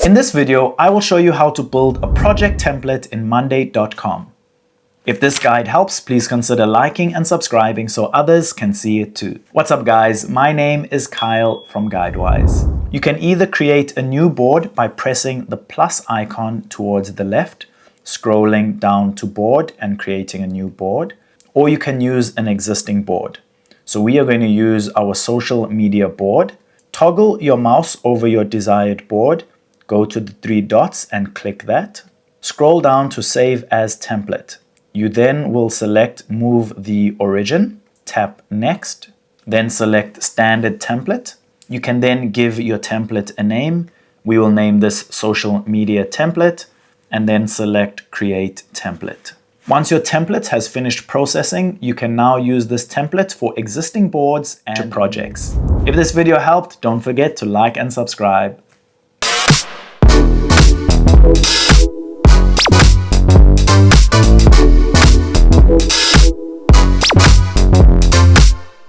In this video, I will show you how to build a project template in monday.com. If this guide helps, please consider liking and subscribing so others can see it too. What's up guys, my name is Kyle from GuideWise. You can either create a new board by pressing the plus icon towards the left, scrolling down to board and creating a new board, or you can use an existing board. So we are going to use our social media board. Toggle your mouse over your desired board, go to the three dots and click that. Scroll down to save as template. You then will select move the origin, tap next, then select standard template. You can then give your template a name. We will name this social media template and then select create template. Once your template has finished processing, you can now use this template for existing boards and projects. If this video helped, don't forget to like and subscribe.